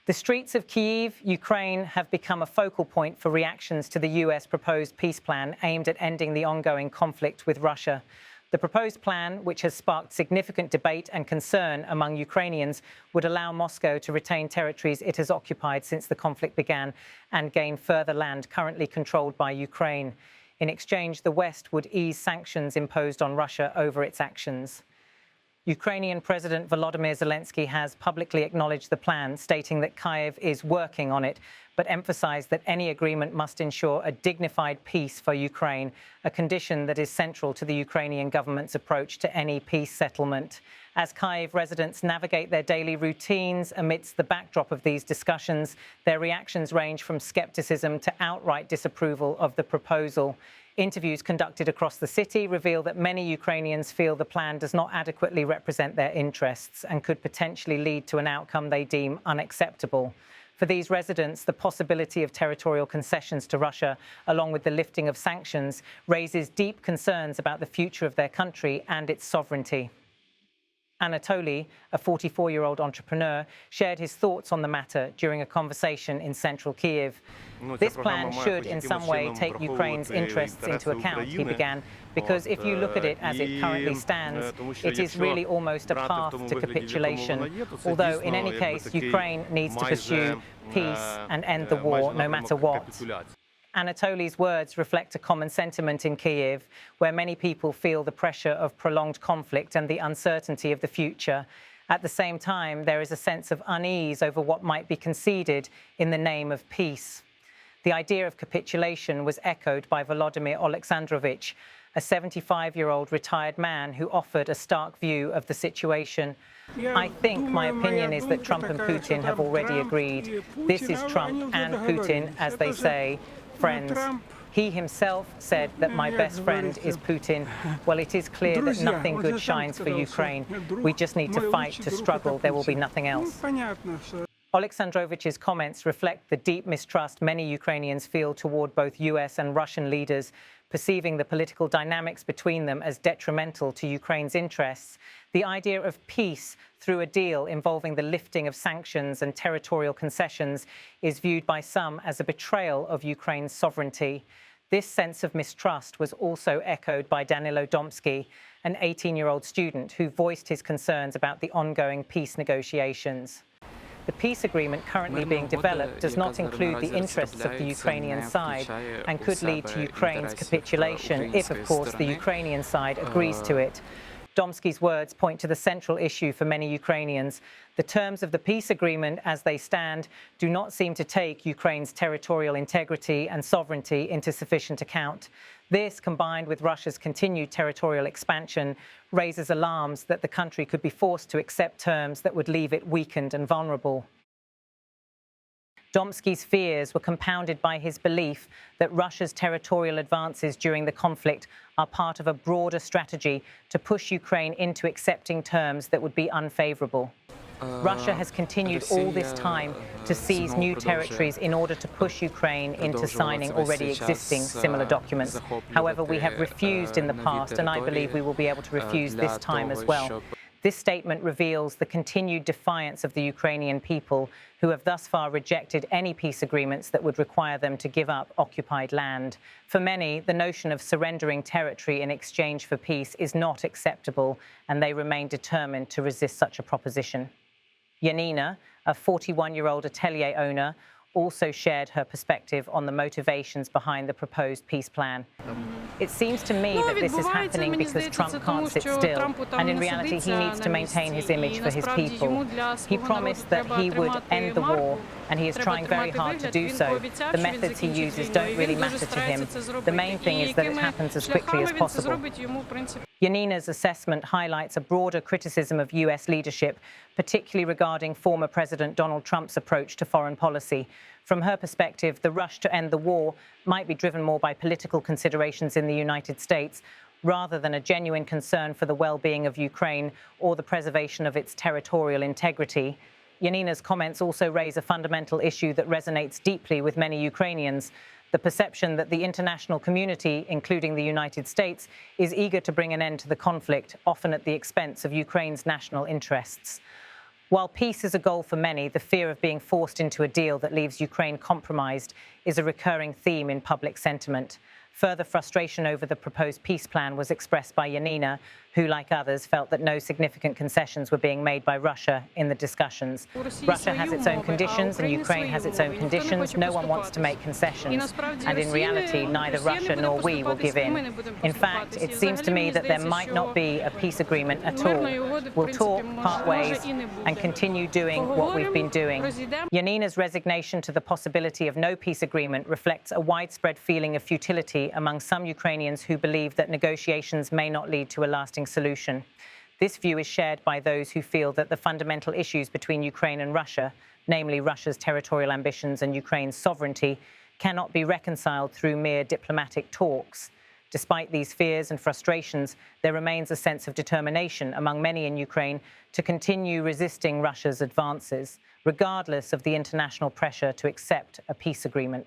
The streets of Kyiv, Ukraine, have become a focal point for reactions to the US proposed peace plan aimed at ending the ongoing conflict with Russia. The proposed plan, which has sparked significant debate and concern among Ukrainians, would allow Moscow to retain territories it has occupied since the conflict began and gain further land currently controlled by Ukraine. In exchange, the West would ease sanctions imposed on Russia over its actions. Ukrainian President Volodymyr Zelensky has publicly acknowledged the plan, stating that Kyiv is working on it, but emphasized that any agreement must ensure a dignified peace for Ukraine, a condition that is central to the Ukrainian government's approach to any peace settlement. As Kyiv residents navigate their daily routines amidst the backdrop of these discussions, their reactions range from skepticism to outright disapproval of the proposal. Interviews conducted across the city reveal that many Ukrainians feel the plan does not adequately represent their interests and could potentially lead to an outcome they deem unacceptable. For these residents, the possibility of territorial concessions to Russia, along with the lifting of sanctions, raises deep concerns about the future of their country and its sovereignty. Anatoly, a 44-year-old entrepreneur, shared his thoughts on the matter during a conversation in central Kyiv. This plan should in some way take Ukraine's interests into account, he began, because if you look at it as it currently stands, it is really almost a path to capitulation, although in any case Ukraine needs to pursue peace and end the war no matter what. Anatoly's words reflect a common sentiment in Kyiv, where many people feel the pressure of prolonged conflict and the uncertainty of the future. At the same time, there is a sense of unease over what might be conceded in the name of peace. The idea of capitulation was echoed by Volodymyr Alexandrovich, a 75-year-old retired man who offered a stark view of the situation. I think my opinion is that Trump and Putin have already agreed. This is Trump and Putin, as they say, friends. He himself said that my best friend is Putin. Well, it is clear that nothing good shines for Ukraine. We just need to fight, to struggle. There will be nothing else. Alexandrovich's comments reflect the deep mistrust many Ukrainians feel toward both US and Russian leaders, perceiving the political dynamics between them as detrimental to Ukraine's interests. The idea of peace through a deal involving the lifting of sanctions and territorial concessions is viewed by some as a betrayal of Ukraine's sovereignty. This sense of mistrust was also echoed by Danilo Domsky, an 18-year-old student who voiced his concerns about the ongoing peace negotiations. The peace agreement currently being developed does not include the interests of the Ukrainian side and could lead to Ukraine's capitulation if, of course, the Ukrainian side agrees to it. Domsky's words point to the central issue for many Ukrainians. The terms of the peace agreement, as they stand, do not seem to take Ukraine's territorial integrity and sovereignty into sufficient account. This, combined with Russia's continued territorial expansion, raises alarms that the country could be forced to accept terms that would leave it weakened and vulnerable. Domsky's fears were compounded by his belief that Russia's territorial advances during the conflict are part of a broader strategy to push Ukraine into accepting terms that would be unfavorable. Russia has continued all this time to seize new territories in order to push Ukraine into signing already existing similar documents. However, we have refused in the past, and I believe we will be able to refuse this time as well. This statement reveals the continued defiance of the Ukrainian people, who have thus far rejected any peace agreements that would require them to give up occupied land. For many, the notion of surrendering territory in exchange for peace is not acceptable, and they remain determined to resist such a proposition. Yanina, a 41-year-old atelier owner, also shared her perspective on the motivations behind the proposed peace plan. It seems to me that this is happening because Trump can't sit still, and in reality he needs to maintain his image for his people. He promised that he would end the war, and he is trying very hard to do so. The methods he uses don't really matter to him. The main thing is that it happens as quickly as possible. Yanina's assessment highlights a broader criticism of US leadership, particularly regarding former President Donald Trump's approach to foreign policy. From her perspective, the rush to end the war might be driven more by political considerations in the United States, rather than a genuine concern for the well-being of Ukraine or the preservation of its territorial integrity. Yanina's comments also raise a fundamental issue that resonates deeply with many Ukrainians: the perception that the international community, including the United States, is eager to bring an end to the conflict, often at the expense of Ukraine's national interests. While peace is a goal for many, the fear of being forced into a deal that leaves Ukraine compromised is a recurring theme in public sentiment. Further frustration over the proposed peace plan was expressed by Yanina, who, like others, felt that no significant concessions were being made by Russia in the discussions. Russia has its own conditions and Ukraine has its own conditions. No one wants to make concessions. And in reality, neither Russia nor we will give in. In fact, it seems to me that there might not be a peace agreement at all. We'll talk, part ways, and continue doing what we've been doing. Yanina's resignation to the possibility of no peace agreement reflects a widespread feeling of futility among some Ukrainians who believe that negotiations may not lead to a lasting solution. This view is shared by those who feel that the fundamental issues between Ukraine and Russia, namely Russia's territorial ambitions and Ukraine's sovereignty, cannot be reconciled through mere diplomatic talks. Despite these fears and frustrations, there remains a sense of determination among many in Ukraine to continue resisting Russia's advances, regardless of the international pressure to accept a peace agreement.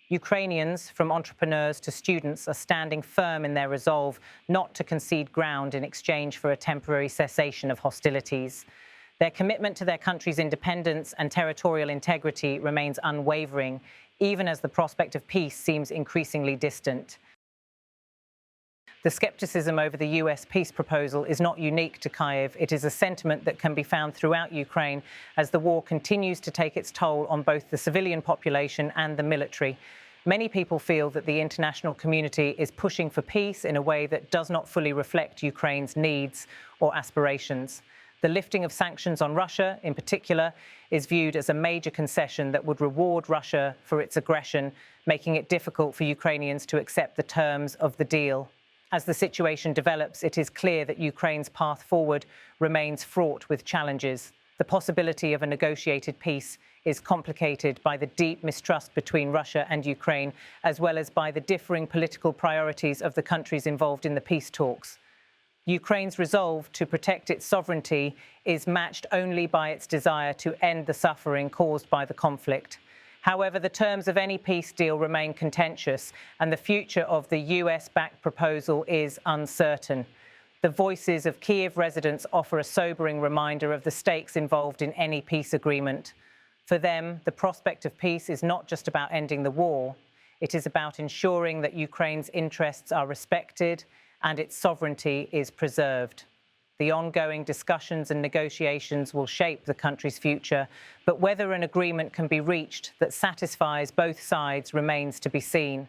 Ukrainians, from entrepreneurs to students, are standing firm in their resolve not to concede ground in exchange for a temporary cessation of hostilities. Their commitment to their country's independence and territorial integrity remains unwavering, even as the prospect of peace seems increasingly distant. The skepticism over the US peace proposal is not unique to Kyiv. It is a sentiment that can be found throughout Ukraine as the war continues to take its toll on both the civilian population and the military. Many people feel that the international community is pushing for peace in a way that does not fully reflect Ukraine's needs or aspirations. The lifting of sanctions on Russia, in particular, is viewed as a major concession that would reward Russia for its aggression, making it difficult for Ukrainians to accept the terms of the deal. As the situation develops, it is clear that Ukraine's path forward remains fraught with challenges. The possibility of a negotiated peace is complicated by the deep mistrust between Russia and Ukraine, as well as by the differing political priorities of the countries involved in the peace talks. Ukraine's resolve to protect its sovereignty is matched only by its desire to end the suffering caused by the conflict. However, the terms of any peace deal remain contentious, and the future of the US-backed proposal is uncertain. The voices of Kiev residents offer a sobering reminder of the stakes involved in any peace agreement. For them, the prospect of peace is not just about ending the war. It is about ensuring that Ukraine's interests are respected and its sovereignty is preserved. The ongoing discussions and negotiations will shape the country's future, but whether an agreement can be reached that satisfies both sides remains to be seen.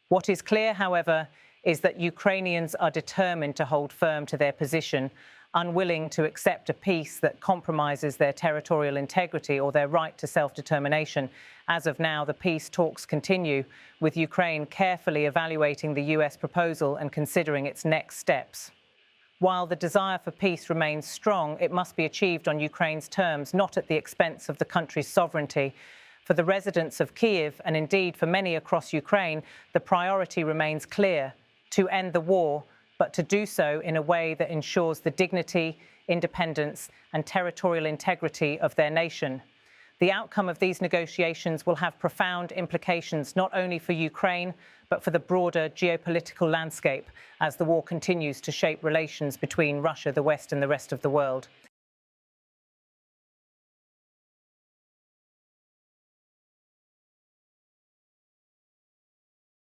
What is clear, however, is that Ukrainians are determined to hold firm to their position, unwilling to accept a peace that compromises their territorial integrity or their right to self-determination. As of now, the peace talks continue, with Ukraine carefully evaluating the US proposal and considering its next steps. While the desire for peace remains strong, it must be achieved on Ukraine's terms, not at the expense of the country's sovereignty. For the residents of Kyiv, and indeed for many across Ukraine, the priority remains clear: to end the war, but to do so in a way that ensures the dignity, independence, and territorial integrity of their nation. The outcome of these negotiations will have profound implications not only for Ukraine, but for the broader geopolitical landscape as the war continues to shape relations between Russia, the West, and the rest of the world.